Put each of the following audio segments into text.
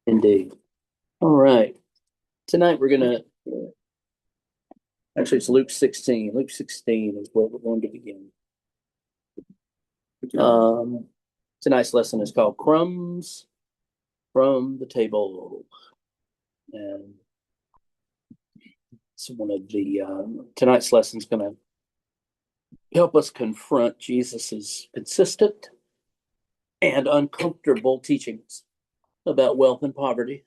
Indeed. All right. Tonight we're going to, actually, it's Luke 16. Luke 16 is where we're going to begin. Tonight's lesson is called Crumbs from the Table. And it's one of the, tonight's lesson is going to help us confront Jesus's consistent and uncomfortable teachings about wealth and poverty.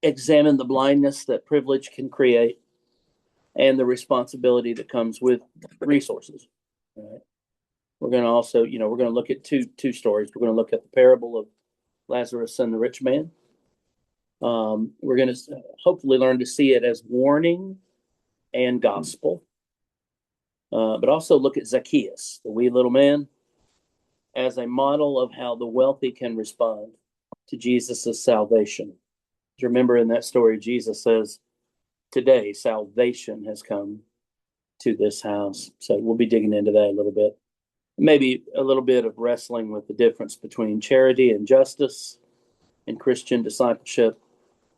Examine the blindness that privilege can create and the responsibility that comes with resources. All right. We're going to also, we're going to look at two stories. We're going to look at the parable of Lazarus and the rich man. We're going to hopefully learn to see it as warning and gospel, but also look at Zacchaeus, the wee little man, as a model of how the wealthy can respond to Jesus's salvation. Remember in that story, Jesus says, today salvation has come to this house. So we'll be digging into that a little bit. Maybe a little bit of wrestling with the difference between charity and justice and Christian discipleship,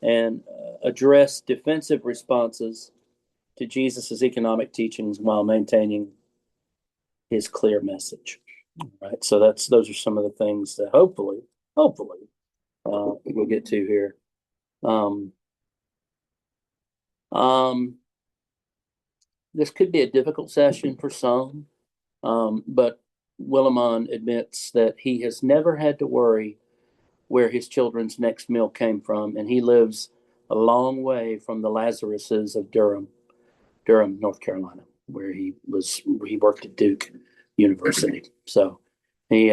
and address defensive responses to Jesus's economic teachings while maintaining his clear message. All right. So those are some of the things that hopefully we'll get to here. This could be a difficult session for some, but Willimon admits that he has never had to worry where his children's next meal came from, and he lives a long way from the Lazaruses of Durham, North Carolina, where he worked at Duke University. So he's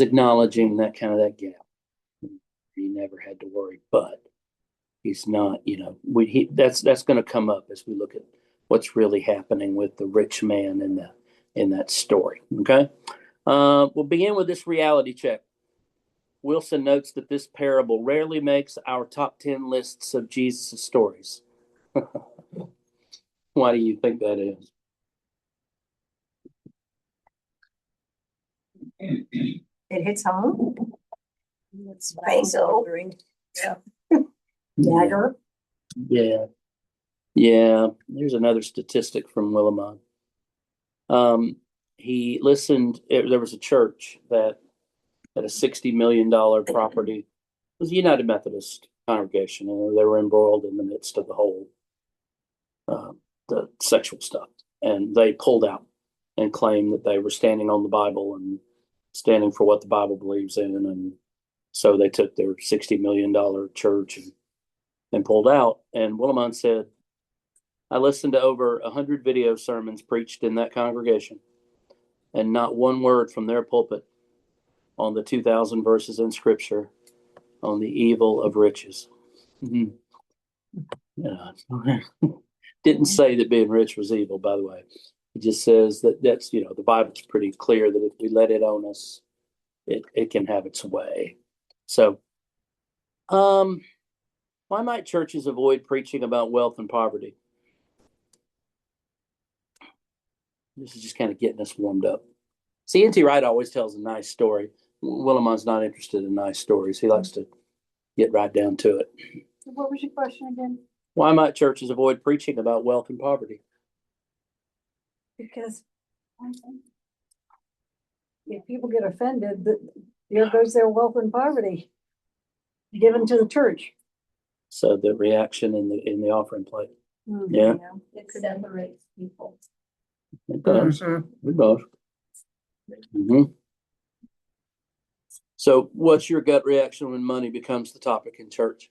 acknowledging that gap. He never had to worry, but he's not, that's going to come up as we look at what's really happening with the rich man in that story. Okay. We'll begin with this reality check. Wilson notes that this parable rarely makes our top 10 lists of Jesus' stories. Why do you think that is? It hits home. It's bingo. Yeah. Dagger. Yeah. There's another statistic from Willimon. He listened. There was a church that had a $60 million property. It was a United Methodist congregation, and they were embroiled in the midst of the whole the sexual stuff, and they pulled out and claimed that they were standing on the Bible and standing for what the Bible believes in, and so they took their $60 million church and pulled out. And Willimon said, I listened to over 100 video sermons preached in that congregation, and not one word from their pulpit on the 2,000 verses in Scripture on the evil of riches. Mm-hmm. Didn't say that being rich was evil, by the way. It just says that's, the Bible's pretty clear that if we let it own us, it can have its way. So, why might churches avoid preaching about wealth and poverty? This is just kind of getting us warmed up. See, N.T. Wright always tells a nice story. Willimon's not interested in nice stories. He likes to get right down to it. What was your question again? Why might churches avoid preaching about wealth and poverty? Because if people get offended, there goes their wealth and poverty given to the church. So the reaction in the offering plate. Mm-hmm. Yeah. It separates people. It does. Mm-hmm. It does. Mm-hmm. So what's your gut reaction when money becomes the topic in church?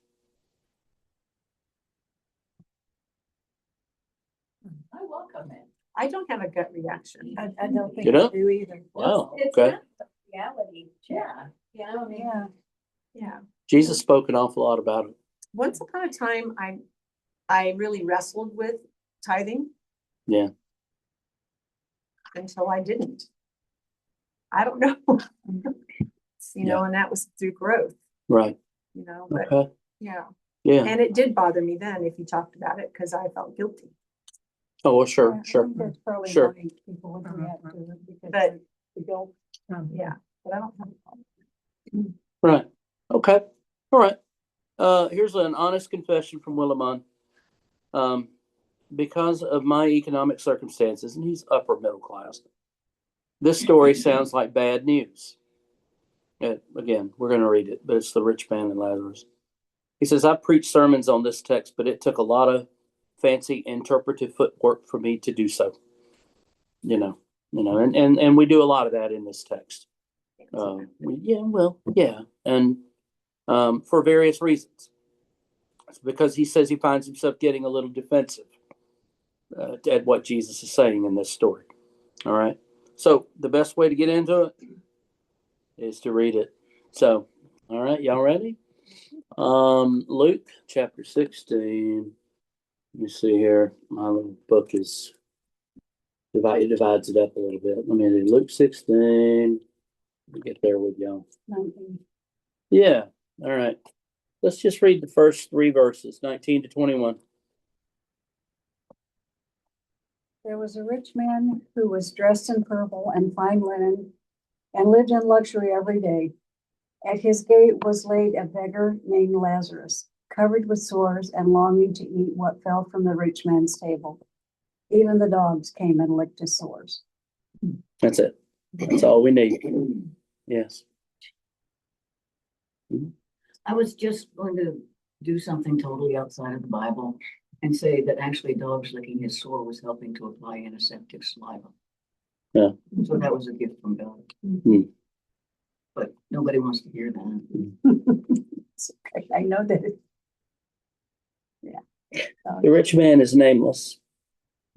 I welcome it. I don't have a gut reaction. I don't think You don't? I do either. Wow. It's Okay. not the reality. Yeah. Yeah. Jesus spoke an awful lot about it. Once upon a time, I really wrestled with tithing. Yeah. Until I didn't. I don't know. And that was through growth. Right. But okay. Yeah. And it did bother me then if you talked about it because I felt guilty. Oh, well, sure. That's probably Sure. why people would react to it because but the guilt. Yeah. but I don't have a problem. Right. Okay. All right. Here's an honest confession from Willimon. Because of my economic circumstances, and he's upper middle class, this story sounds like bad news. Again, we're going to read it, but it's the rich man and Lazarus. He says, I preached sermons on this text, but it took a lot of fancy interpretive footwork for me to do so. And we do a lot of that in this text. And for various reasons. It's because he says he finds himself getting a little defensive at what Jesus is saying in this story. All right. So the best way to get into it is to read it. So, all right, y'all ready? Luke chapter 16. Let me see here. My little book is divides it up a little bit. Let me do Luke 16. Let me get there with y'all. 19. Yeah. All right. Let's just read the first 3 verses, 19 to 21. There was a rich man who was dressed in purple and fine linen and lived in luxury every day. At his gate was laid a beggar named Lazarus, covered with sores and longing to eat what fell from the rich man's table. Even the dogs came and licked his sores. That's it. That's all we need. Yes. I was just going to do something totally outside of the Bible and say that actually dogs licking his sore was helping to apply antiseptic saliva. Yeah. So that was a gift from God. Hmm. But nobody wants to hear that. It's okay. I know that. Yeah. The rich man is nameless.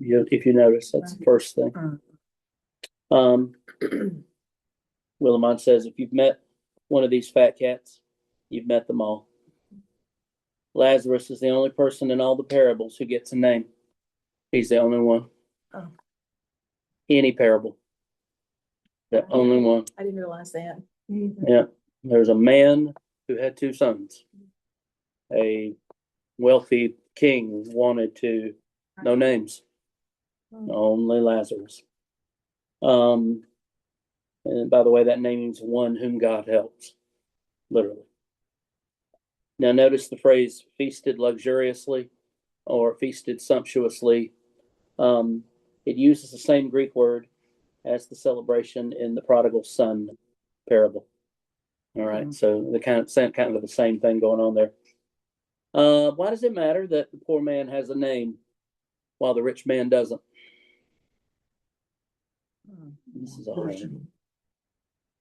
If you notice, that's the first thing. Willimon says, if you've met one of these fat cats, you've met them all. Lazarus is the only person in all the parables who gets a name. He's the only one. Oh. Any parable. The only one. I didn't realize that. Yeah. There's a man who had 2 sons. A wealthy king wanted to, no names. Only Lazarus. And by the way, that name means one whom God helps. Literally. Now notice the phrase feasted luxuriously or feasted sumptuously. It uses the same Greek word as the celebration in the prodigal son parable. All right, so the kind of the same thing going on there. Why does it matter that the poor man has a name while the rich man doesn't? This is all right.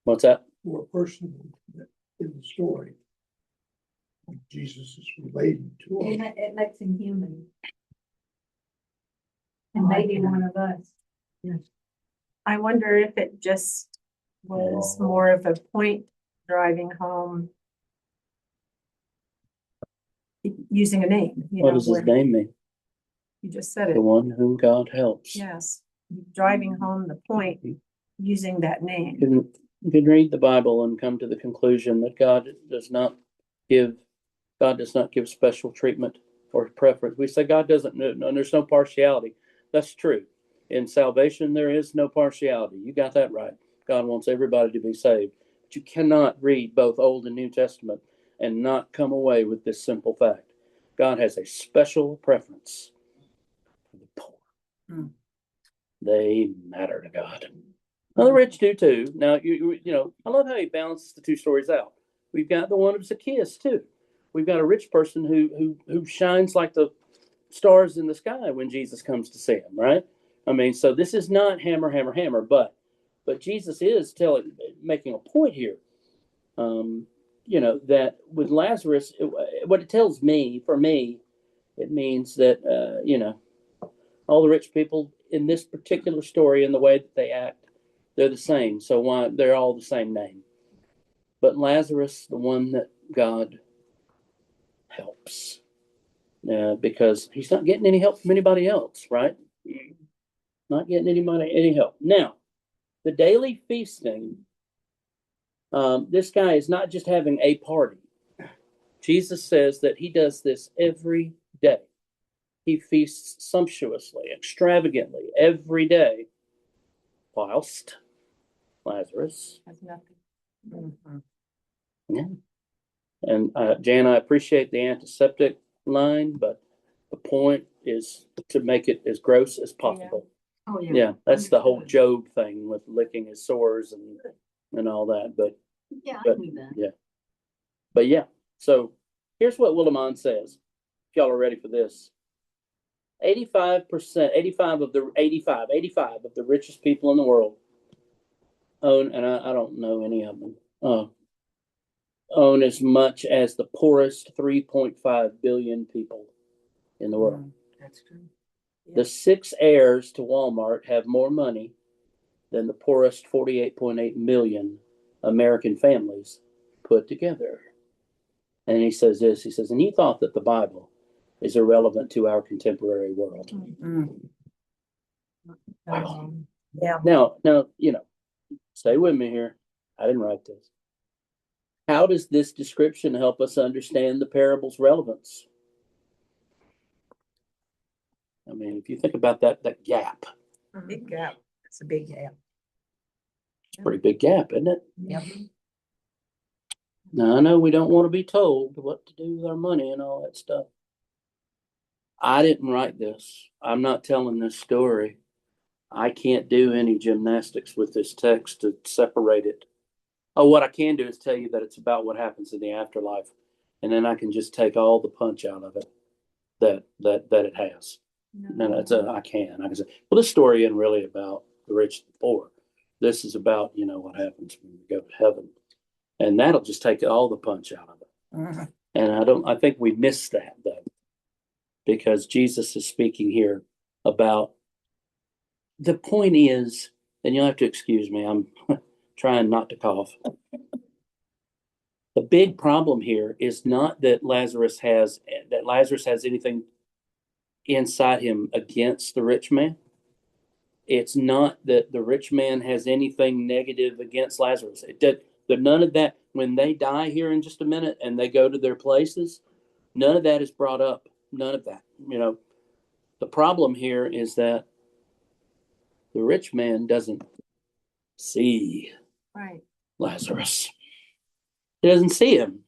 What's that? More personal in the story. Jesus is related to him. It makes him human. And maybe one of us. I wonder if it just was more of a point driving home using a name. What does his name mean? You just said it. The one whom God helps. Yes, driving home the point using that name. You can read the Bible and come to the conclusion that God does not give special treatment or preference. We say God doesn't know, there's no partiality. That's true. In salvation, there is no partiality. You got that right. God wants everybody to be saved. But you cannot read both Old and New Testament and not come away with this simple fact. God has a special preference for the poor. They matter to God. Now, the rich do too. Now, you know, I love how he balances the 2 stories out. We've got the one of Zacchaeus too. We've got a rich person who shines like the stars in the sky when Jesus comes to see him, right? I mean, so this is not hammer, but Jesus is making a point here. That with Lazarus, what it tells me, for me, it means that, all the rich people in this particular story and the way that they act, they're the same. So why they're all the same name. But Lazarus, the one that God helps, because he's not getting any help from anybody else, right? Not getting any help. Now, the daily feasting, this guy is not just having a party. Jesus says that he does this every day. He feasts sumptuously, extravagantly every day, whilst Lazarus Has nothing. Yeah. And Jan, I appreciate the antiseptic line, but the point is to make it as gross as possible. Oh, Yeah, that's the whole Understood. Job thing with licking his sores and all that. Yeah, I but- knew that. yeah. But yeah, so here's what Willimon says. If y'all are ready for this. 85% of the richest people in the world own, and I don't know any of them, own as much as the poorest 3.5 billion people in the world. That's true. The 6 heirs to Walmart have more money than the poorest 48.8 million American families put together. And he says this, he says, and he thought that the Bible is irrelevant to our contemporary world. Wow. Yeah. Now, stay with me here. I didn't write this. How does this description help us understand the parable's relevance? I mean, if you think about that gap, Big gap. It's a big gap. it's a pretty big gap, isn't it? Yep. Now, I know we don't want to be told what to do with our money and all that stuff. I didn't write this. I'm not telling this story. I can't do any gymnastics with this text to separate it. Oh, what I can do is tell you that it's about what happens in the afterlife, and then I can just take all the punch out of it that it has. No, I can. I can say, well, this story isn't really about the rich and the poor. This is about, what happens when we go to heaven. And that'll just take all the punch out of it. And I think we miss that though, because Jesus is speaking here about, the point is, and you'll have to excuse me, I'm trying not to cough. The big problem here is not that Lazarus has anything inside him against the rich man. It's not that the rich man has anything negative against Lazarus. It did. None of that, when they die here in just a minute and they go to their places, none of that is brought up. None of that. The problem here is that the rich man doesn't see Right. Lazarus. He doesn't see him.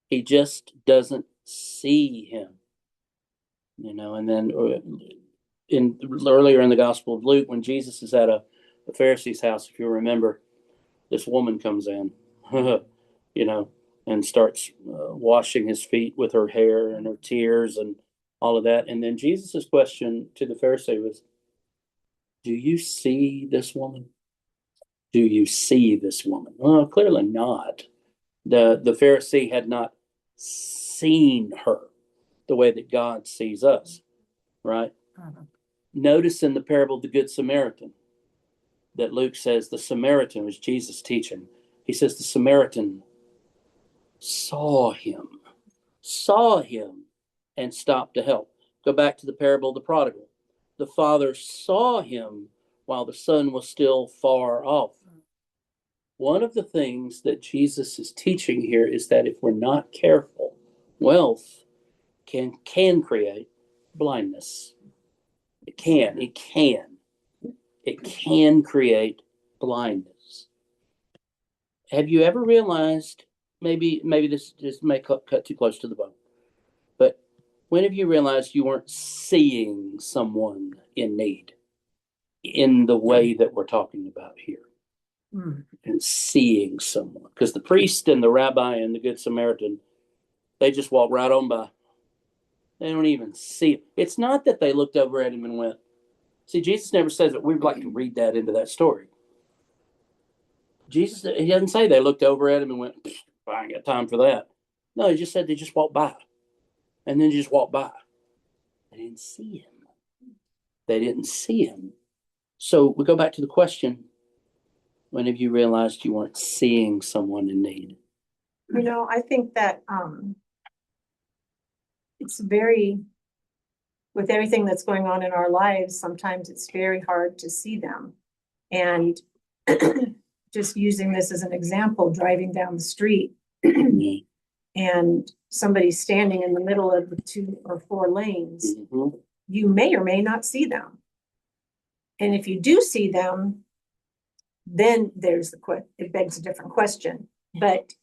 He just doesn't see him. And then earlier in the Gospel of Luke, when Jesus is at a Pharisee's house, if you remember, this woman comes in, and starts washing his feet with her hair and her tears and all of that. And then Jesus' question to the Pharisee was, do you see this woman? Do you see this woman? Well, clearly not. The Pharisee had not seen her the way that God sees us, right? Notice in the parable of the Good Samaritan that Luke says the Samaritan was Jesus teaching. He says the Samaritan saw him and stopped to help. Go back to the parable of the prodigal. The father saw him while the son was still far off. One of the things that Jesus is teaching here is that if we're not careful, wealth can create blindness. It can create blindness. Have you ever realized, maybe this just may cut too close to the bone, but when have you realized you weren't seeing someone in need in the way that we're talking about here? And seeing someone, because the priest and the rabbi and the Good Samaritan, they just walk right on by. They don't even see him. It's not that they looked over at him and went, see, Jesus never says it. We'd like to read that into that story. Jesus, he doesn't say they looked over at him and went, I ain't got time for that. No, he just said they just walked by. And then just walked by. They didn't see him. So we go back to the question, when have you realized you weren't seeing someone in need? I think that it's with everything that's going on in our lives, sometimes it's very hard to see them. And just using this as an example, driving down the street and somebody standing in the middle of the 2 or 4 lanes, you may or may not see them. And if you do see them, then it begs a different question. But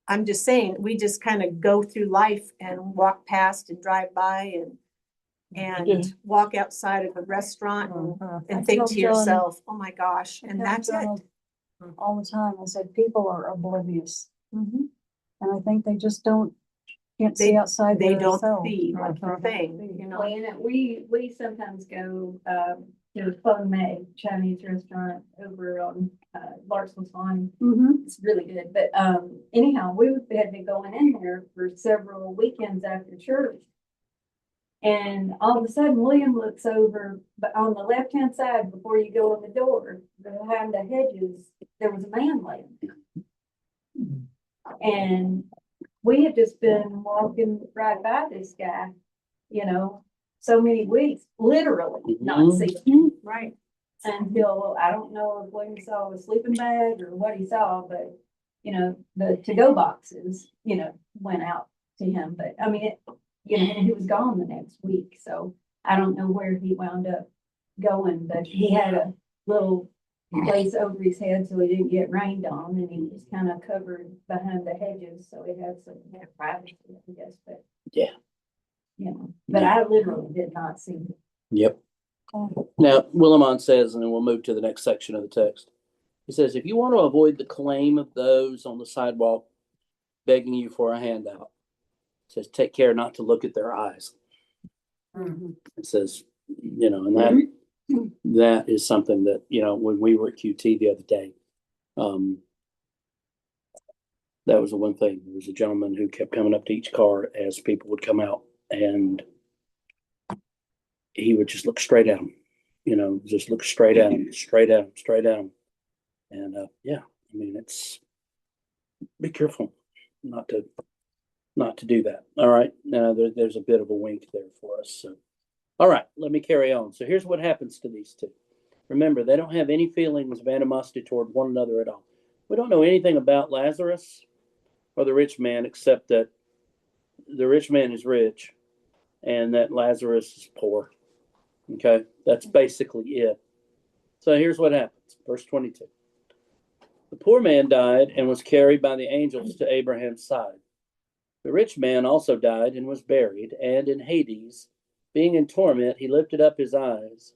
I'm just saying, we just kind of go through life and walk past and drive by and walk outside of a restaurant and think tell to John- yourself, oh my gosh, and I that's tell it. John all the time, I said, people are oblivious. Mhm. And I think they just can't see outside They their don't self. see what Uh-huh. you're saying, you know. Well, and we sometimes go, to Fun May Chinese restaurant over on, Larson's Line. Mhm. It's really good, but, anyhow, had been going in there for several weekends after church. And all of a sudden, William looks over, but on the left-hand side, before you go in the door, behind the hedges, there was a man laying. And we had just been walking right by this guy, so many weeks, literally not Mhm. seeing him. Right. Until, I don't know if William saw a sleeping bag or what he saw, but, the to-go boxes, went out to him, but I mean, and he was gone the next week, so I don't know where he wound up going, but he had a little place over his head so he didn't get rained on, and he was kind of covered behind the hedges, so he had some privacy, I guess, but. Yeah. But I literally did not see him. Yep. Now, Willimon says, and then we'll move to the next section of the text. He says, if you want to avoid the claim of those on the sidewalk begging you for a handout, it says, take care not to look at their eyes. It says, and that is something that, when we were at QT the other day, that was the one thing. There was a gentleman who kept coming up to each car as people would come out, and he would just look straight at them, just look straight at them, straight at them, straight at them. And it's be careful not to do that. All right. Now there's a bit of a wink there for us. So, all right, let me carry on. So here's what happens to these two. Remember, they don't have any feelings of animosity toward one another at all. We don't know anything about Lazarus or the rich man except that the rich man is rich and that Lazarus is poor. Okay, that's basically it. So here's what happens. Verse 22. The poor man died and was carried by the angels to Abraham's side. The rich man also died and was buried, and in Hades, being in torment, he lifted up his eyes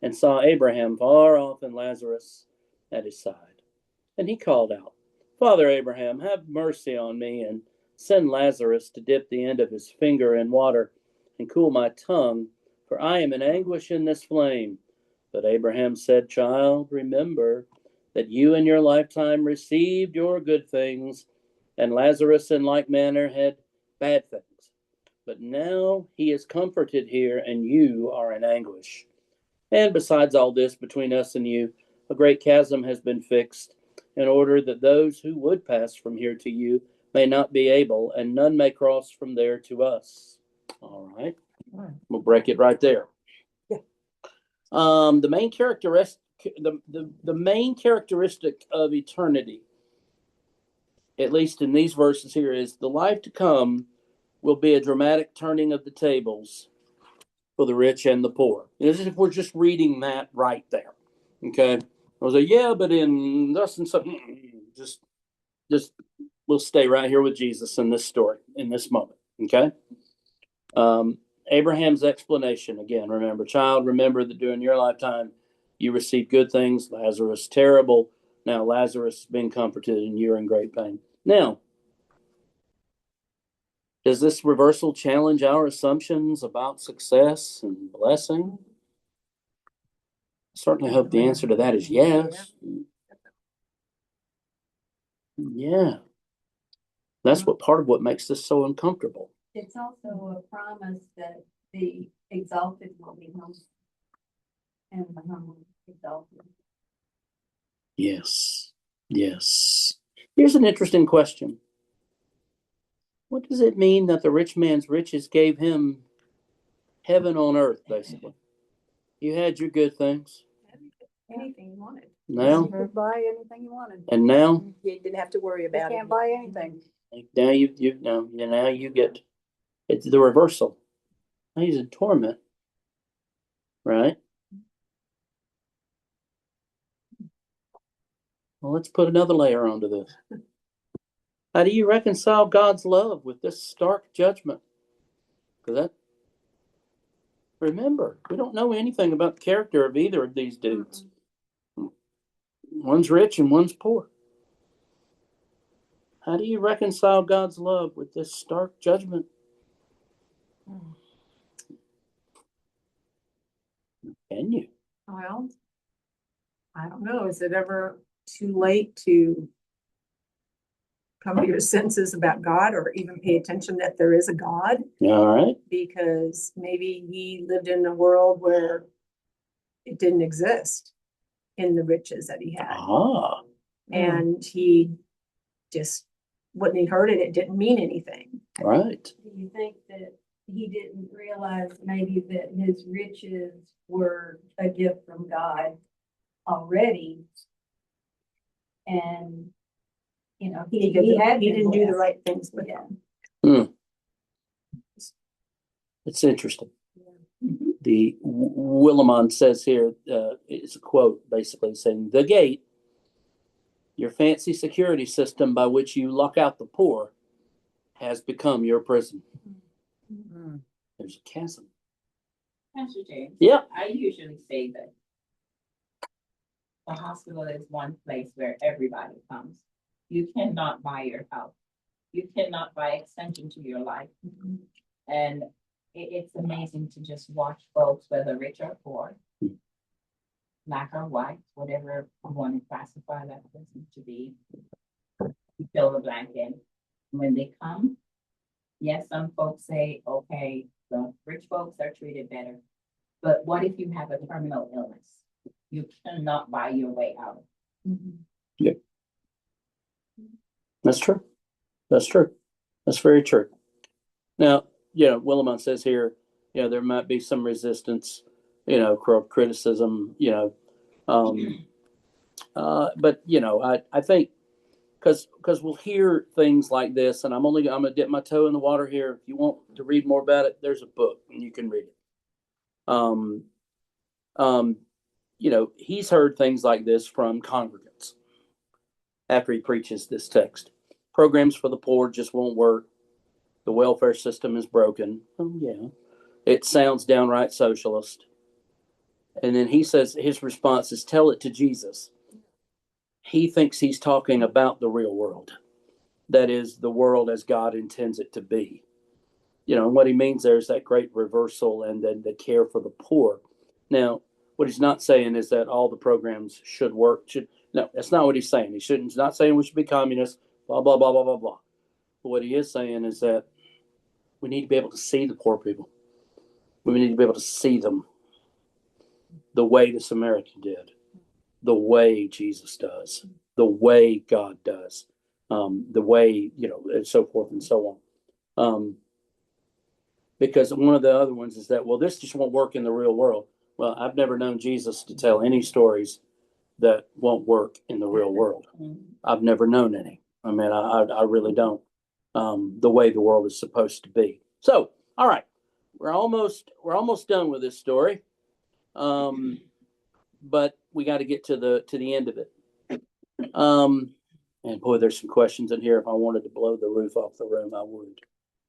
and saw Abraham far off and Lazarus at his side. And he called out, Father Abraham, have mercy on me, and send Lazarus to dip the end of his finger in water and cool my tongue, for I am in anguish in this flame. But Abraham said, Child, remember that you in your lifetime received your good things, and Lazarus in like manner had bad things. But now he is comforted here, and you are in anguish. And besides all this, between us and you, a great chasm has been fixed, in order that those who would pass from here to you may not be able, and none may cross from there to us. All right. We'll break it right there. Yeah. The main characteristic the main characteristic of eternity, at least in these verses here, is the life to come will be a dramatic turning of the tables for the rich and the poor. As if we're just reading that right there. Okay. I was like, yeah, but in thus and something, just we'll stay right here with Jesus in this story, in this moment. Okay. Abraham's explanation again, remember, child, remember that during your lifetime you received good things, Lazarus terrible. Now Lazarus has been comforted and you're in great pain. Now, does this reversal challenge our assumptions about success and blessing? I certainly hope the answer to that is yes. Yeah. That's what part of what makes this so uncomfortable. It's also a promise that the exalted will be humble. And the humble exalted. Yes. Yes. Here's an interesting question. What does it mean that the rich man's riches gave him heaven on earth, basically? You had your good things. Anything you wanted. Now, You could buy anything you wanted. and now, You didn't have to worry You about it. can't buy anything. now you get, it's the reversal. Now he's in torment, right? Well, let's put another layer onto this. How do you reconcile God's love with this stark judgment? Because remember, we don't know anything about the character of either of these dudes. One's rich and one's poor. How do you reconcile God's love with this stark judgment? Can you? Well, I don't know. Is it ever too late to come to your senses about God or even pay attention that there is a God? All right. Because maybe he lived in a world where it didn't exist in the riches that he had. Ah. And he just, when he heard it, it didn't mean anything. Right. Do you think that he didn't realize maybe that his riches were a gift from God already? And, you know, he had He been didn't do the blessed. right things with Yeah. them. It's interesting. Mhm. The Willimon says here, it's a quote basically saying, the gate, your fancy security system by which you lock out the poor, has become your prison. There's a chasm. Pastor James. Yeah. I usually say that the hospital is one place where everybody comes. You cannot buy your health. You cannot buy extension to your life. And it's amazing to just watch folks, whether rich or poor, black or white, whatever you want to classify that person to be. You fill the blank in. When they come, yes, some folks say, okay, the rich folks are treated better. But what if you have a terminal illness? You cannot buy your way out. That's true. That's true. That's very true. Now, Willimon says here, there might be some resistance, criticism, but I think because we'll hear things like this, and I'm gonna dip my toe in the water here. If you want to read more about it, there's a book and you can read it. He's heard things like this from congregants after he preaches this text. Programs for the poor just won't work. The welfare system is broken. Oh, yeah. It sounds downright socialist. And then he says his response is, tell it to Jesus. He thinks he's talking about the real world. That is the world as God intends it to be. And what he means there is that great reversal and then the care for the poor. Now, what he's not saying is that all the programs should work. No, that's not what he's saying. He's not saying we should be communists, blah, blah, blah, blah, blah, blah. But what he is saying is that we need to be able to see the poor people. We need to be able to see them the way the Samaritan did, the way Jesus does, the way God does, the way, and so forth and so on. Because one of the other ones is that, well, this just won't work in the real world. Well, I've never known Jesus to tell any stories that won't work in the real world. I've never known any. I mean, I really don't. The way the world is supposed to be. So, all right, we're almost done with this story, but we got to get to the end of it. And boy, there's some questions in here. If I wanted to blow the roof off the room, I would.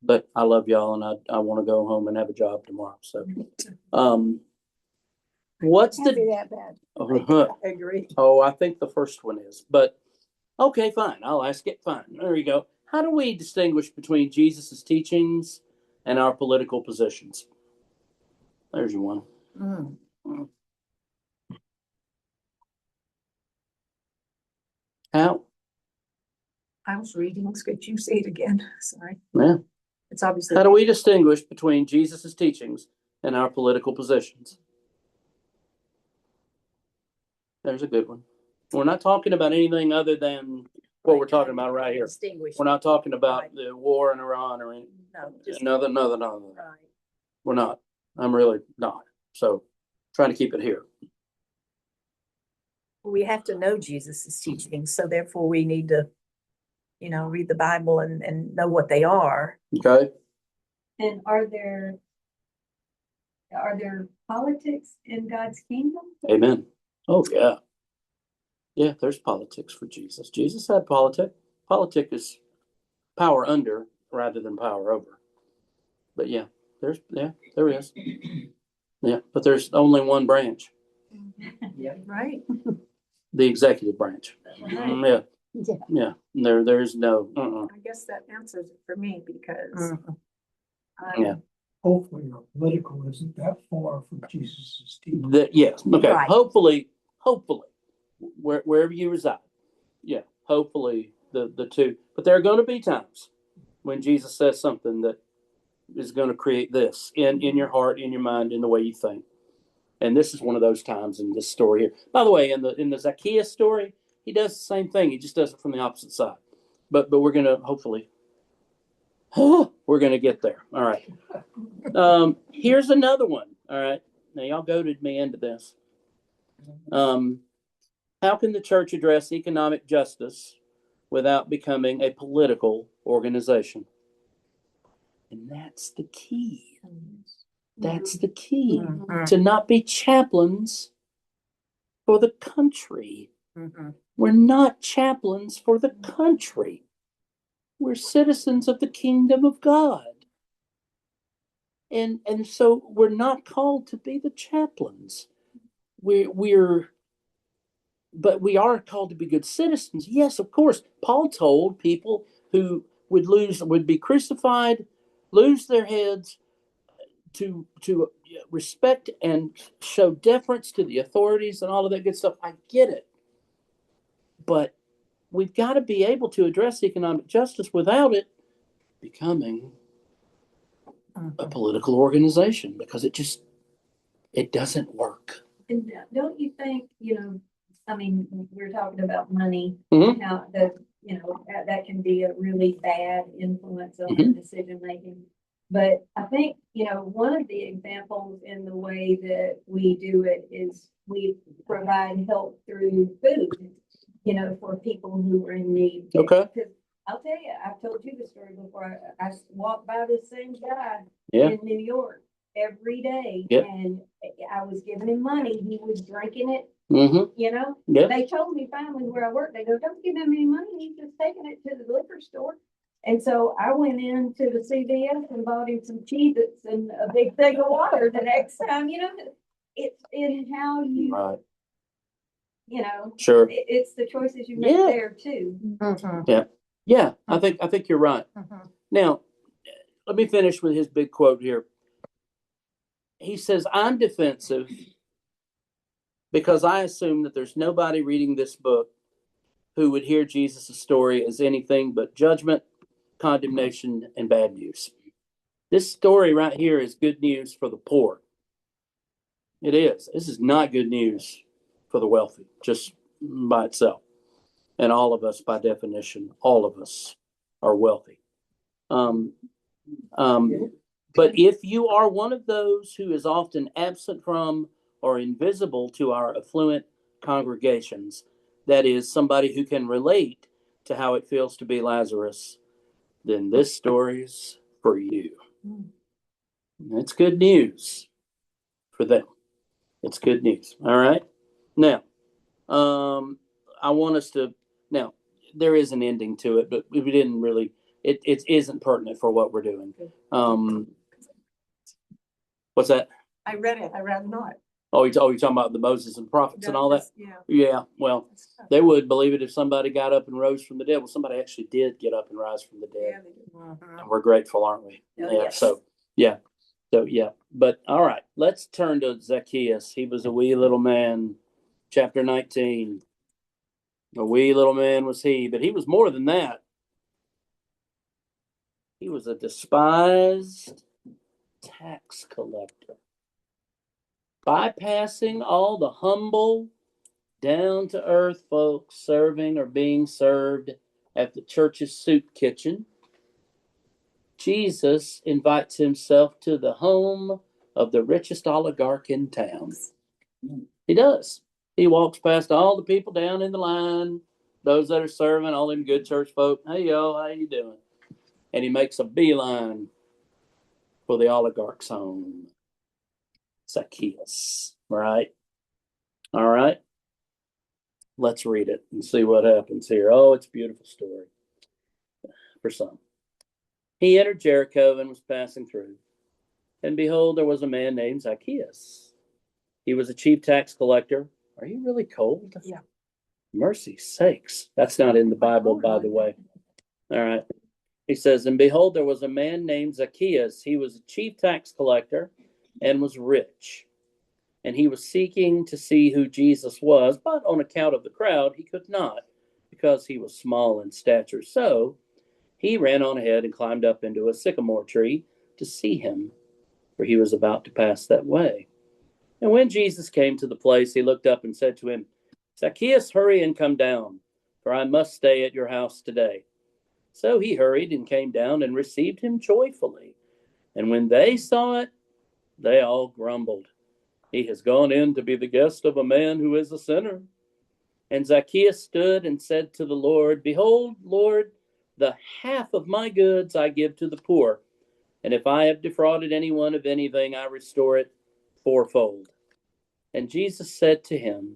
But I love y'all, and I want to go home and have a job tomorrow. So, what's Can't be the? that bad. I agree. Oh, I think the first one is, but okay, fine. I'll ask it. Fine. There you go. How do we distinguish between Jesus's teachings and our political positions? There's your one. How? I was reading, could you say it again? Sorry. Yeah. It's obviously. How do we distinguish between Jesus's teachings and our political positions? There's a good one. We're not talking about anything other than what we're talking about right here. We're not talking about the war in Iran or anything. No. Right. We're not. I'm really not. So trying to keep it here. We have to know Jesus's teachings, so therefore we need to, read the Bible and know what they are. Okay. And are there politics in God's kingdom? Amen. Oh, yeah. Yeah, there's politics for Jesus. Jesus had politic. Politic is power under rather than power over. But yeah, there is. Yeah, but there's only one branch, Right. the executive branch. Right. Yeah. There's no. I guess that answers it for me because Mhm. Yeah. Hopefully our political isn't that far from Jesus's teaching. Yes. Okay. Right. Hopefully, wherever you reside. Yeah. Hopefully the two. But there are going to be times when Jesus says something that is going to create this in your heart, in your mind, in the way you think. And this is one of those times in this story here. By the way, in the Zacchaeus story, he does the same thing. He just does it from the opposite side. But we're going to hopefully we're going to get there. All right. Here's another one. All right. Now y'all goaded me into this. How can the church address economic justice without becoming a political organization? And that's the key. That's the key. Mhm. To not be chaplains for the country. Mhm. We're not chaplains for the country. We're citizens of the kingdom of God. And so we're not called to be the chaplains. But we are called to be good citizens. Yes, of course. Paul told people who would be crucified, lose their heads, to respect and show deference to the authorities and all of that good stuff. I get it. But we've got to be able to address economic justice without it becoming a political organization, because it doesn't work. And don't you think, I mean, we're talking about money, Mhm. how that can be a really bad influence on Mhm. decision making. But I think, one of the examples in the way that we do it is we provide help through food, for people who are in need. Okay. Because I'll tell you, I've told you the story before. I walked by this same guy Yeah. in New York every day, Yep. and I was giving him money. He was drinking it. Mm-hmm. Yep. They told me finally where I work, they go, don't give him any money, he's just taking it to the liquor store. And so I went into the CVS and bought him some Cheez-Its and a big thing of water the next time, it's in how you, Right. Sure. Sure. It's the choices you make Yeah. there too. Mhm. Yeah. I think you're right. Mhm. Now, let me finish with his big quote here. He says, I'm defensive because I assume that there's nobody reading this book who would hear Jesus' story as anything but judgment, condemnation, and bad news. This story right here is good news for the poor. It is. This is not good news for the wealthy, just by itself. And all of us, by definition, all of us are wealthy. But if you are one of those who is often absent from or invisible to our affluent congregations, that is, somebody who can relate to how it feels to be Lazarus, then this story's for you. It's good news for them. It's good news. All right. Now, I want us to. Now, there is an ending to it, but we didn't really. It isn't pertinent for what we're doing. What's that? I read it. I read not. Oh, you're talking about the Moses and prophets and all that? Yeah. Yeah. Well, they would believe it if somebody got up and rose from the dead. Well, somebody actually did get up and rise from the dead. Mhm. And we're grateful, aren't we? Oh, Yeah. yes. So, yeah. But all right, let's turn to Zacchaeus. He was a wee little man, chapter 19. A wee little man was he, but he was more than that. He was a despised tax collector, bypassing all the humble, down to earth folks serving or being served at the church's soup kitchen. Jesus invites himself to the home of the richest oligarch in town. He does. He walks past all the people down in the line, those that are serving, all them good church folk. Hey, yo, how you doing? And he makes a beeline for the oligarch's home, Zacchaeus. Right? All right. Let's read it and see what happens here. Oh, it's a beautiful story for some. He entered Jericho and was passing through. And behold, there was a man named Zacchaeus. He was a chief tax collector. Are you really cold? Yeah. Mercy sakes. That's not in the Bible, by the way. All right. He says, and behold, there was a man named Zacchaeus. He was a chief tax collector and was rich. And he was seeking to see who Jesus was, but on account of the crowd, he could not, because he was small in stature. So he ran on ahead and climbed up into a sycamore tree to see him, for he was about to pass that way. And when Jesus came to the place, he looked up and said to him, Zacchaeus, hurry and come down, for I must stay at your house today. So he hurried and came down and received him joyfully. And when they saw it, they all grumbled. He has gone in to be the guest of a man who is a sinner. And Zacchaeus stood and said to the Lord, Behold, Lord, the half of my goods I give to the poor. And if I have defrauded anyone of anything, I restore it fourfold. And Jesus said to him,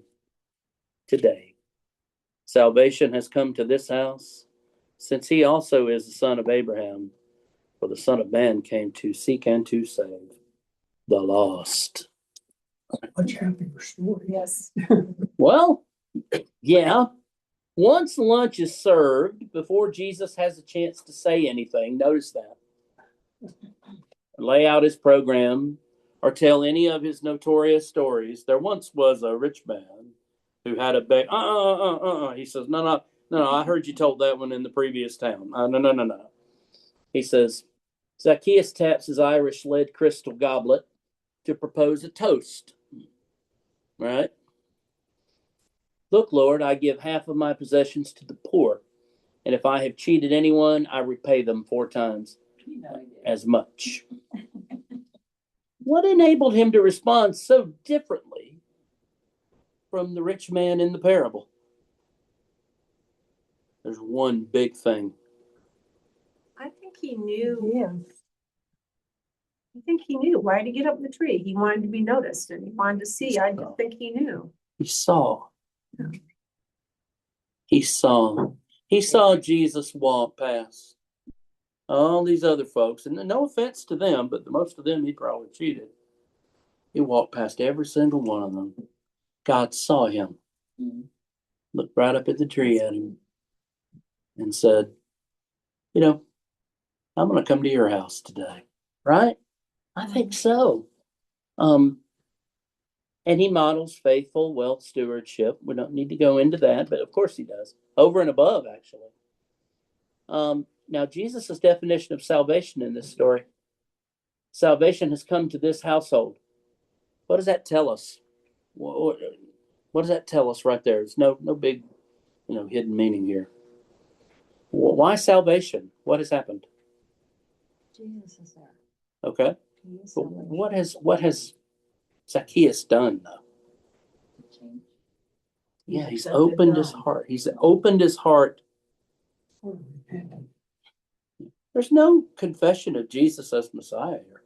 Today, salvation has come to this house, since he also is the son of Abraham. For the Son of Man came to seek and to save the lost. Much happier story. Yes. Well, yeah. Once lunch is served, before Jesus has a chance to say anything, notice that. Lay out his program or tell any of his notorious stories. There once was a rich man who had a big, He says, no, I heard you told that one in the previous town. No. He says, Zacchaeus taps his Irish lead crystal goblet to propose a toast. Right? Look, Lord, I give half of my possessions to the poor, and if I have cheated anyone, I repay them 4 times as much. What enabled him to respond so differently from the rich man in the parable? There's one big thing. I think he knew, Yeah. why did he get up in the tree? He wanted to be noticed and he wanted to see. I just think he knew. He saw. He saw Jesus walk past all these other folks, and no offense to them, but most of them he probably cheated. He walked past every single one of them. God saw him, looked right up at the tree at him, and said, I'm going to come to your house today. Right? I think so. And he models faithful wealth stewardship. We don't need to go into that, but of course he does. Over and above, actually. Now, Jesus' definition of salvation in this story. Salvation has come to this household. What does that tell us? What does that tell us right there? There's no big, hidden meaning here. Why salvation? What has happened? Jesus is there. Okay. He is But salvation. what has Zacchaeus done though? Yeah, he's opened his heart. He's opened his heart. There's no confession of Jesus as Messiah here.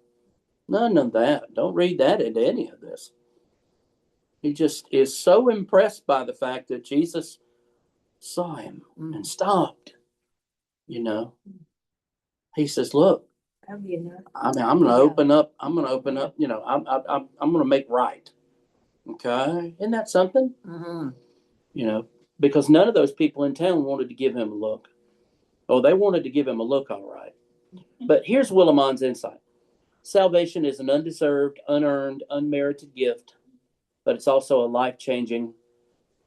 None of that. Don't read that into any of this. He just is so impressed by the fact that Jesus saw him and stopped. He says, "Look, I'm going to open up. I'm going to open up. I'm going to make right. Okay, isn't that something? Because none of those people in town wanted to give him a look. Oh, they wanted to give him a look, all right. But here's Willimon's insight. Salvation is an undeserved, unearned, unmerited gift, but it's also a life-changing,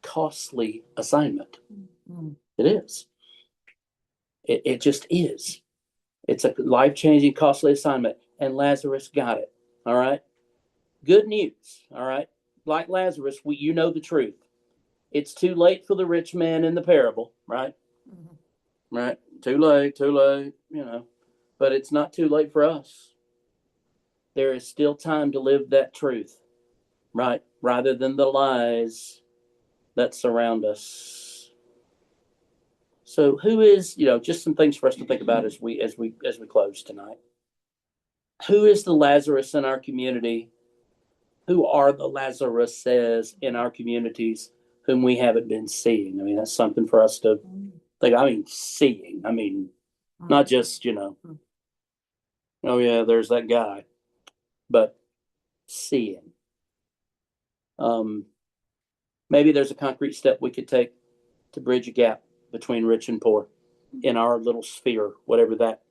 costly assignment. It is. It just is. It's a life-changing, costly assignment, and Lazarus got it, all right? Good news, all right? Like Lazarus, you know the truth. It's too late for the rich man in the parable, right? Right? Too late, but it's not too late for us. There is still time to live that truth, right? Rather than the lies that surround us. So who is, just some things for us to think about as we close tonight. Who is the Lazarus in our community? Who are the Lazaruses in our communities whom we haven't been seeing. I mean, that's something for us to think. I mean, seeing. I mean, not just, oh yeah, there's that guy, but seeing. Maybe there's a concrete step we could take to bridge a gap between rich and poor in our little sphere, whatever that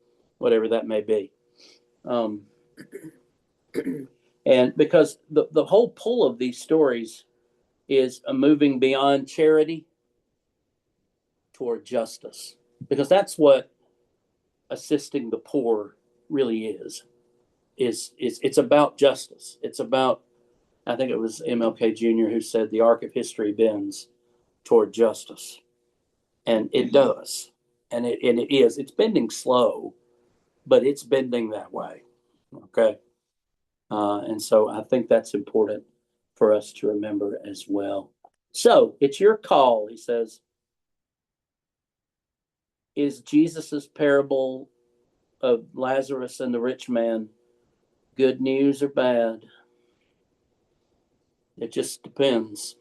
may be. And because the whole pull of these stories is a moving beyond charity toward justice, because that's what assisting the poor really is. It's about justice. It's about, I think it was MLK Jr. who said the arc of history bends toward justice, and it does, and it is. It's bending slow, but it's bending that way. Okay, and so I think that's important for us to remember as well. So it's your call, he says. Is Jesus's parable of Lazarus and the rich man good news or bad? It just depends.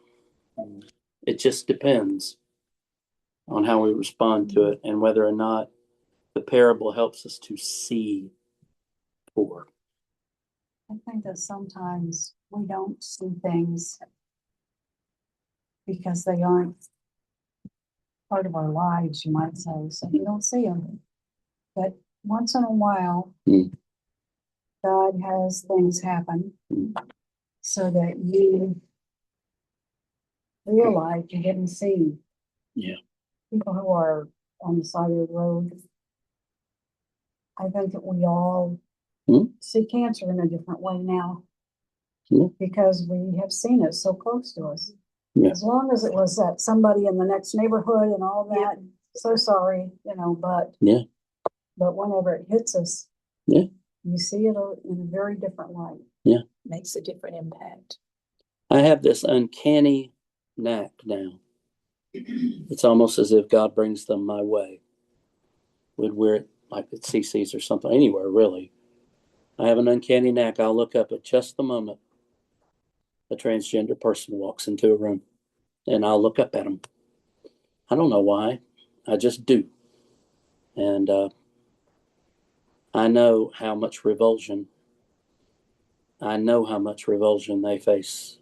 It just depends on how we respond to it and whether or not the parable helps us to see poor. I think that sometimes we don't see things because they aren't part of our lives, you might say, so we don't see them. But once in a while, God has things happen so that you realize you didn't see. Yeah. People who are on the side of the road. I think that we all see cancer in a different way now. Because we have seen it so close to us. Yeah. As long as it was that somebody in the next neighborhood and all that, so sorry, but whenever it hits us, you see it in a very different light. Yeah. Makes a different impact. I have this uncanny knack now. It's almost as if God brings them my way. When we're like at CC's or something, anywhere really. I have an uncanny knack. I'll look up at just the moment a transgender person walks into a room, and I'll look up at them. I don't know why. I just do. And I know how much revulsion they face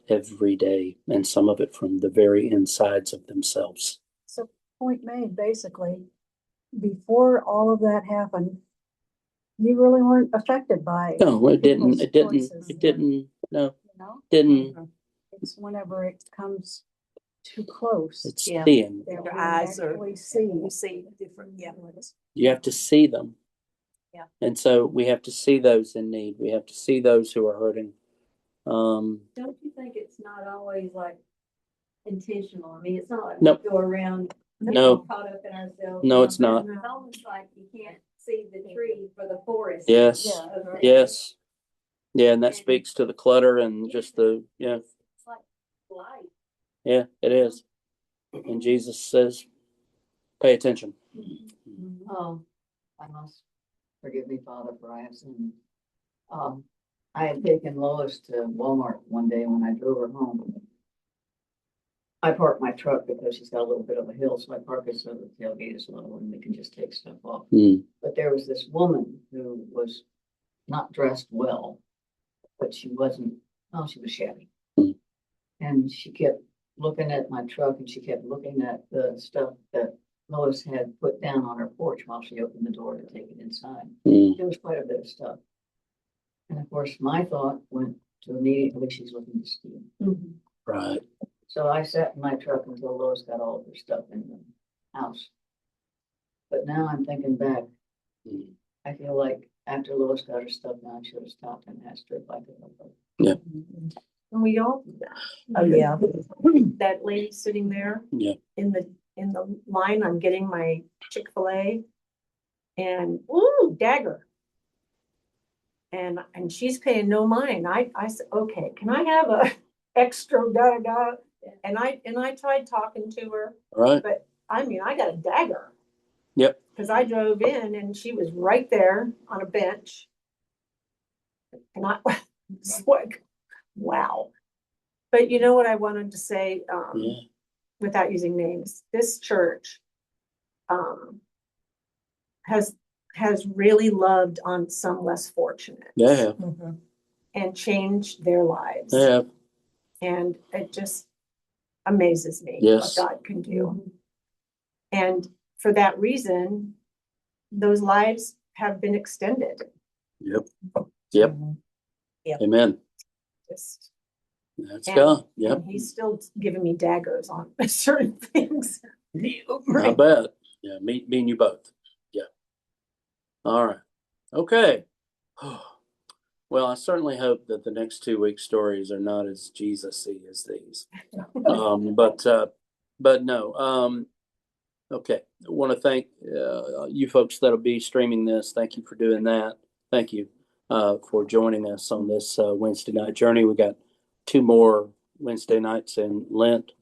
every day, and some of it from the very insides of themselves. So point made, basically, before all of that happened, you really weren't affected by No, it didn't. It didn't. choices. It didn't. No, You know? didn't. It's whenever it comes too close. It's Yeah. seeing. that Your we eyes are- actually see. You see different, You have to see them. Yeah. And so we have to see those in need. We have to see those who are hurting. Don't you think it's not always like intentional? I mean, it's not like Nope. we go around No. caught up in ourselves. No, it's not. It's almost like you can't see the tree for the forest. Yes. of things. Yes. Yeah, and that speaks to the clutter and just the, It's like light. yeah, it is. And Jesus says, pay attention. Oh, I must, forgive me, Father, for I have sinned. I had taken Lois to Walmart one day when I drove her home. I parked my truck because she's got a little bit of a hill, so I park it so the tailgate is low and we can just take stuff off. But there was this woman who was not dressed well, but she was shabby. And she kept looking at my truck and she kept looking at the stuff that Lois had put down on her porch while she opened the door to take it inside. There was quite a bit of stuff. And of course, my thought went to immediately she's looking to steal. Right. So I sat in my truck until Lois got all of her stuff in the house. But now I'm thinking back, I feel like after Lois got her stuff down, I should have stopped and asked her if I could help her. Yeah. And we all do that. Oh, yeah. That lady sitting there. Yeah. In the line, I'm getting my Chick-fil-A and, ooh, dagger. And she's paying no mind. I said, okay, can I have a extra da-da-da? And I tried talking to her, Right. but I mean, I got a dagger. Yep. Cause I drove in and she was right there on a bench. And I was like, wow. But you know what I wanted to say, Yeah. without using names, this church has really loved on some less fortunate. Yeah. Mhm. And changed their lives. Yeah. And it just amazes me what Yes. God can do. And for that reason, those lives have been extended. Yep. Yep. Mhm. Amen. Just, That's and, God. Yep. and he's still giving me daggers on certain things. I bet. Yeah. Me and you both. Yeah. All right. Okay. Well, I certainly hope that the next 2 week stories are not as Jesus-y as these. But no. Okay. I want to thank you folks that'll be streaming this. Thank you for doing that. Thank you for joining us on this Wednesday night journey. We got 2 more Wednesday nights in Lent,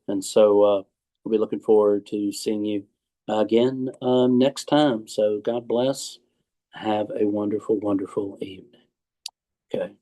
and so we'll be looking forward to seeing you again next time. So God bless. Have a wonderful, wonderful evening. Okay.